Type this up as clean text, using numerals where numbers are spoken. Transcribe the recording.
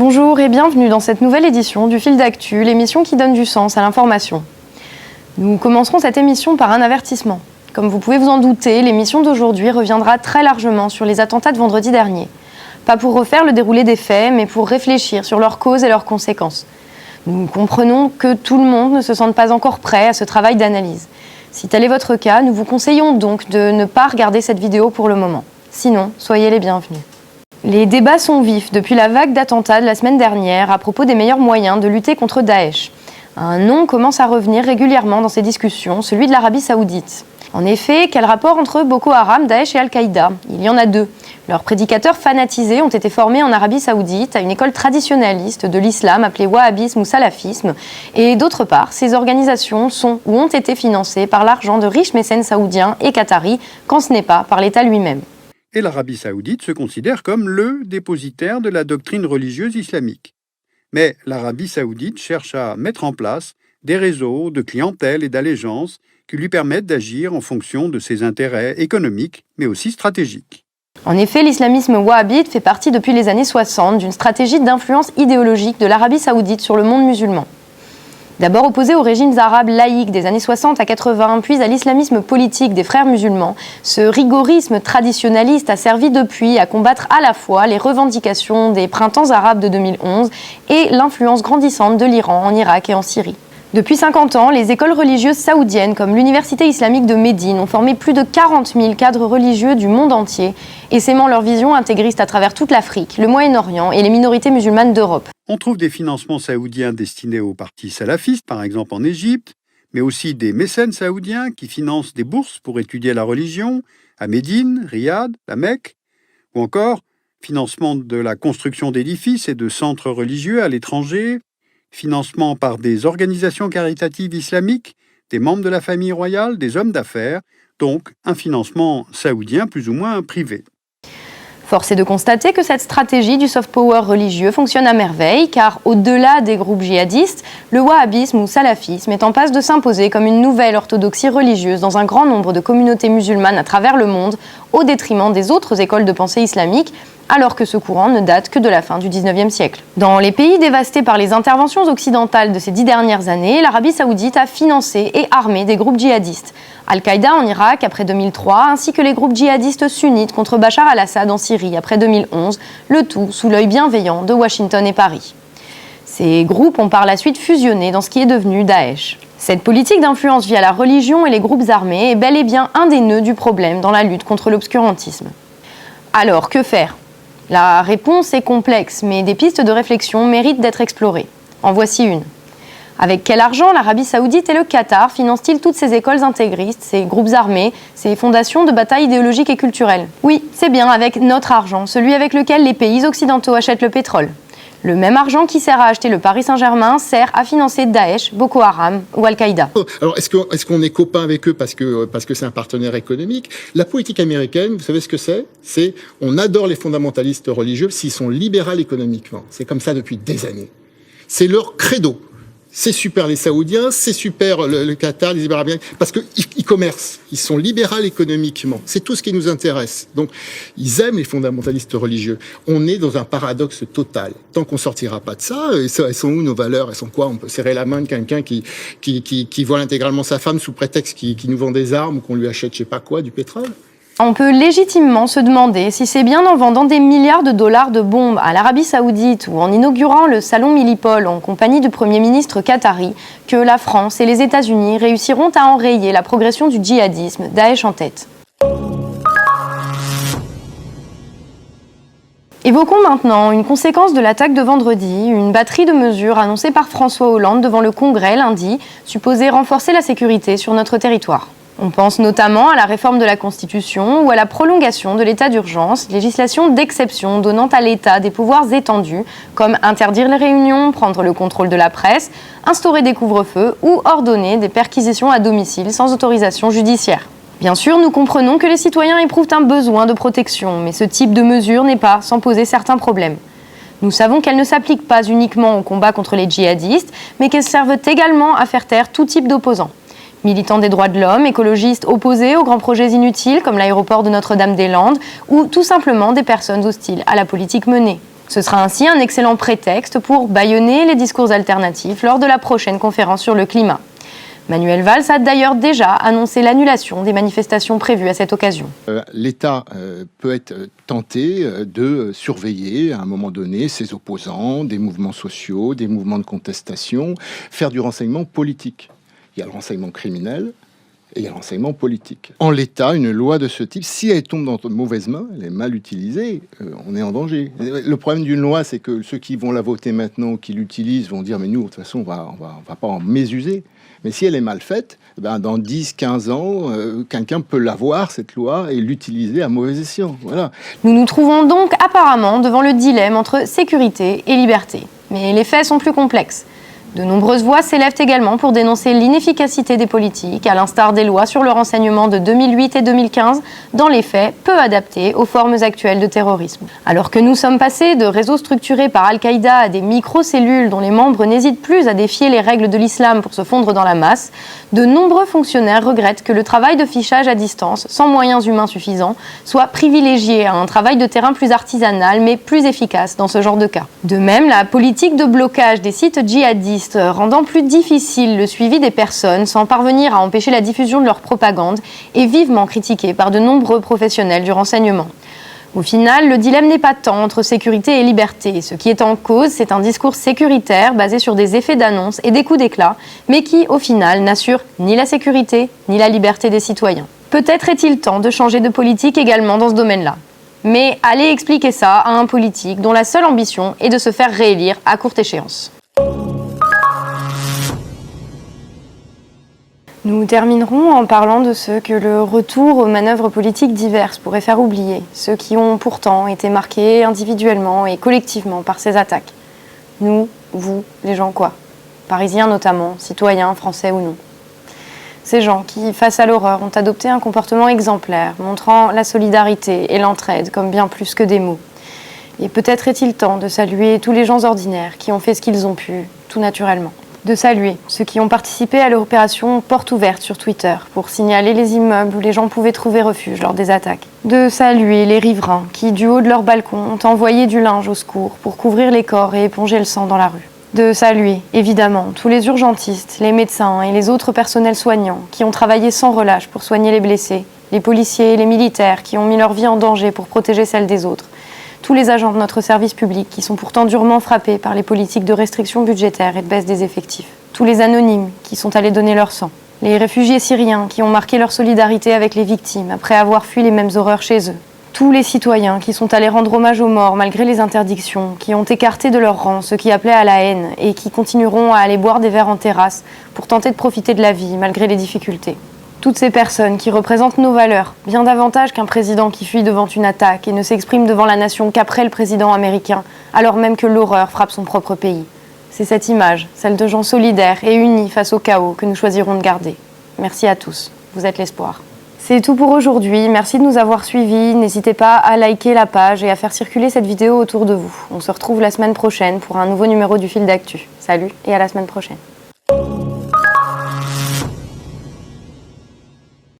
Bonjour et bienvenue dans cette nouvelle édition du Fil d'actu, l'émission qui donne du sens à l'information. Nous commencerons cette émission par un avertissement. Comme vous pouvez vous en douter, l'émission d'aujourd'hui reviendra très largement sur les attentats de vendredi dernier. Pas pour refaire le déroulé des faits, mais pour réfléchir sur leurs causes et leurs conséquences. Nous comprenons que tout le monde ne se sente pas encore prêt à ce travail d'analyse. Si tel est votre cas, nous vous conseillons donc de ne pas regarder cette vidéo pour le moment. Sinon, soyez les bienvenus. Les débats sont vifs depuis la vague d'attentats de la semaine dernière à propos des meilleurs moyens de lutter contre Daesh. Un nom commence à revenir régulièrement dans ces discussions, celui de l'Arabie Saoudite. En effet, quel rapport entre Boko Haram, Daesh et Al-Qaïda ? Il y en a deux. Leurs prédicateurs fanatisés ont été formés en Arabie Saoudite à une école traditionnaliste de l'islam appelée wahhabisme ou salafisme. Et d'autre part, ces organisations sont ou ont été financées par l'argent de riches mécènes saoudiens et qataris, quand ce n'est pas par l'État lui-même. Et l'Arabie Saoudite se considère comme le dépositaire de la doctrine religieuse islamique. Mais l'Arabie Saoudite cherche à mettre en place des réseaux de clientèle et d'allégeance qui lui permettent d'agir en fonction de ses intérêts économiques, mais aussi stratégiques. En effet, l'islamisme wahhabite fait partie depuis les années 60 d'une stratégie d'influence idéologique de l'Arabie Saoudite sur le monde musulman. D'abord opposé aux régimes arabes laïques des années 60 à 80, puis à l'islamisme politique des frères musulmans, ce rigorisme traditionnaliste a servi depuis à combattre à la fois les revendications des printemps arabes de 2011 et l'influence grandissante de l'Iran en Irak et en Syrie. Depuis 50 ans, les écoles religieuses saoudiennes comme l'Université islamique de Médine ont formé plus de 40 000 cadres religieux du monde entier, essaimant leur vision intégriste à travers toute l'Afrique, le Moyen-Orient et les minorités musulmanes d'Europe. On trouve des financements saoudiens destinés aux partis salafistes, par exemple en Égypte, mais aussi des mécènes saoudiens qui financent des bourses pour étudier la religion à Médine, Riyad, la Mecque, ou encore financement de la construction d'édifices et de centres religieux à l'étranger, financement par des organisations caritatives islamiques, des membres de la famille royale, des hommes d'affaires, donc un financement saoudien plus ou moins privé. Force est de constater que cette stratégie du soft power religieux fonctionne à merveille, car au-delà des groupes djihadistes, le wahhabisme ou salafisme est en passe de s'imposer comme une nouvelle orthodoxie religieuse dans un grand nombre de communautés musulmanes à travers le monde, au détriment des autres écoles de pensée islamiques, alors que ce courant ne date que de la fin du XIXe siècle. Dans les pays dévastés par les interventions occidentales de ces 10 dernières années, l'Arabie Saoudite a financé et armé des groupes djihadistes. Al-Qaïda en Irak après 2003, ainsi que les groupes djihadistes sunnites contre Bachar al-Assad en Syrie après 2011, le tout sous l'œil bienveillant de Washington et Paris. Ces groupes ont par la suite fusionné dans ce qui est devenu Daesh. Cette politique d'influence via la religion et les groupes armés est bel et bien un des nœuds du problème dans la lutte contre l'obscurantisme. Alors, que faire ? La réponse est complexe, mais des pistes de réflexion méritent d'être explorées. En voici une. Avec quel argent l'Arabie Saoudite et le Qatar financent-ils toutes ces écoles intégristes, ces groupes armés, ces fondations de bataille idéologique et culturelle ? Oui, c'est bien avec notre argent, celui avec lequel les pays occidentaux achètent le pétrole. Le même argent qui sert à acheter le Paris Saint-Germain sert à financer Daesh, Boko Haram ou Al-Qaïda. Alors, est-ce qu'on est copain avec eux parce que c'est un partenaire économique ? La politique américaine, vous savez ce que c'est ? C'est on adore les fondamentalistes religieux s'ils sont libéraux économiquement. C'est comme ça depuis des années. C'est leur credo. C'est super les Saoudiens, c'est super le Qatar, les Arabes, parce qu'ils commercent, ils sont libéraux économiquement. C'est tout ce qui nous intéresse. Donc, ils aiment les fondamentalistes religieux. On est dans un paradoxe total. Tant qu'on sortira pas de ça, elles sont où nos valeurs ? Elles sont quoi ? On peut serrer la main de quelqu'un qui vole intégralement sa femme sous prétexte qu'il nous vend des armes ou qu'on lui achète je sais pas quoi, du pétrole ? On peut légitimement se demander si c'est bien en vendant des milliards de dollars de bombes à l'Arabie Saoudite ou en inaugurant le salon Millipol en compagnie du Premier ministre qatari que la France et les États-Unis réussiront à enrayer la progression du djihadisme, Daesh en tête. Évoquons maintenant une conséquence de l'attaque de vendredi, une batterie de mesures annoncées par François Hollande devant le Congrès lundi, supposée renforcer la sécurité sur notre territoire. On pense notamment à la réforme de la Constitution ou à la prolongation de l'état d'urgence, législation d'exception donnant à l'État des pouvoirs étendus, comme interdire les réunions, prendre le contrôle de la presse, instaurer des couvre-feux ou ordonner des perquisitions à domicile sans autorisation judiciaire. Bien sûr, nous comprenons que les citoyens éprouvent un besoin de protection, mais ce type de mesure n'est pas sans poser certains problèmes. Nous savons qu'elles ne s'appliquent pas uniquement au combat contre les djihadistes, mais qu'elles servent également à faire taire tout type d'opposants. Militants des droits de l'homme, écologistes opposés aux grands projets inutiles comme l'aéroport de Notre-Dame-des-Landes ou tout simplement des personnes hostiles à la politique menée. Ce sera ainsi un excellent prétexte pour bâillonner les discours alternatifs lors de la prochaine conférence sur le climat. Manuel Valls a d'ailleurs déjà annoncé l'annulation des manifestations prévues à cette occasion. L'État peut être tenté de surveiller à un moment donné ses opposants, des mouvements sociaux, des mouvements de contestation, faire du renseignement politique. Il y a le renseignement criminel et il y a le renseignement politique. En l'état, une loi de ce type, si elle tombe dans de mauvaises mains, elle est mal utilisée, on est en danger. Le problème d'une loi, c'est que ceux qui vont la voter maintenant, qui l'utilisent, vont dire « mais nous, de toute façon, on va pas en mésuser ». Mais si elle est mal faite, dans 10-15 ans, quelqu'un peut l'avoir, cette loi, et l'utiliser à mauvais escient. Voilà. Nous nous trouvons donc apparemment devant le dilemme entre sécurité et liberté. Mais les faits sont plus complexes. De nombreuses voix s'élèvent également pour dénoncer l'inefficacité des politiques, à l'instar des lois sur le renseignement de 2008 et 2015, dans les faits peu adaptées aux formes actuelles de terrorisme. Alors que nous sommes passés de réseaux structurés par Al-Qaïda à des micro-cellules dont les membres n'hésitent plus à défier les règles de l'islam pour se fondre dans la masse, de nombreux fonctionnaires regrettent que le travail de fichage à distance, sans moyens humains suffisants, soit privilégié à un travail de terrain plus artisanal mais plus efficace dans ce genre de cas. De même, la politique de blocage des sites djihadistes rendant plus difficile le suivi des personnes sans parvenir à empêcher la diffusion de leur propagande est vivement critiquée par de nombreux professionnels du renseignement. Au final, le dilemme n'est pas tant entre sécurité et liberté. Ce qui est en cause, c'est un discours sécuritaire basé sur des effets d'annonce et des coups d'éclat, mais qui, au final, n'assure ni la sécurité ni la liberté des citoyens. Peut-être est-il temps de changer de politique également dans ce domaine-là. Mais allez expliquer ça à un politique dont la seule ambition est de se faire réélire à courte échéance. Nous terminerons en parlant de ce que le retour aux manœuvres politiques diverses pourrait faire oublier, ceux qui ont pourtant été marqués individuellement et collectivement par ces attaques. Nous, vous, les gens quoi ? Parisiens notamment, citoyens, français ou non. Ces gens qui, face à l'horreur, ont adopté un comportement exemplaire, montrant la solidarité et l'entraide comme bien plus que des mots. Et peut-être est-il temps de saluer tous les gens ordinaires qui ont fait ce qu'ils ont pu, tout naturellement. De saluer ceux qui ont participé à l'opération Porte ouverte sur Twitter pour signaler les immeubles où les gens pouvaient trouver refuge lors des attaques. De saluer les riverains qui, du haut de leur balcon, ont envoyé du linge au secours pour couvrir les corps et éponger le sang dans la rue. De saluer, évidemment, tous les urgentistes, les médecins et les autres personnels soignants qui ont travaillé sans relâche pour soigner les blessés, les policiers et les militaires qui ont mis leur vie en danger pour protéger celle des autres, tous les agents de notre service public qui sont pourtant durement frappés par les politiques de restriction budgétaire et de baisse des effectifs. Tous les anonymes qui sont allés donner leur sang. Les réfugiés syriens qui ont marqué leur solidarité avec les victimes après avoir fui les mêmes horreurs chez eux. Tous les citoyens qui sont allés rendre hommage aux morts malgré les interdictions, qui ont écarté de leur rang ceux qui appelaient à la haine et qui continueront à aller boire des verres en terrasse pour tenter de profiter de la vie malgré les difficultés. Toutes ces personnes qui représentent nos valeurs, bien davantage qu'un président qui fuit devant une attaque et ne s'exprime devant la nation qu'après le président américain, alors même que l'horreur frappe son propre pays. C'est cette image, celle de gens solidaires et unis face au chaos, que nous choisirons de garder. Merci à tous, vous êtes l'espoir. C'est tout pour aujourd'hui, merci de nous avoir suivis, n'hésitez pas à liker la page et à faire circuler cette vidéo autour de vous. On se retrouve la semaine prochaine pour un nouveau numéro du Fil d'actu. Salut et à la semaine prochaine.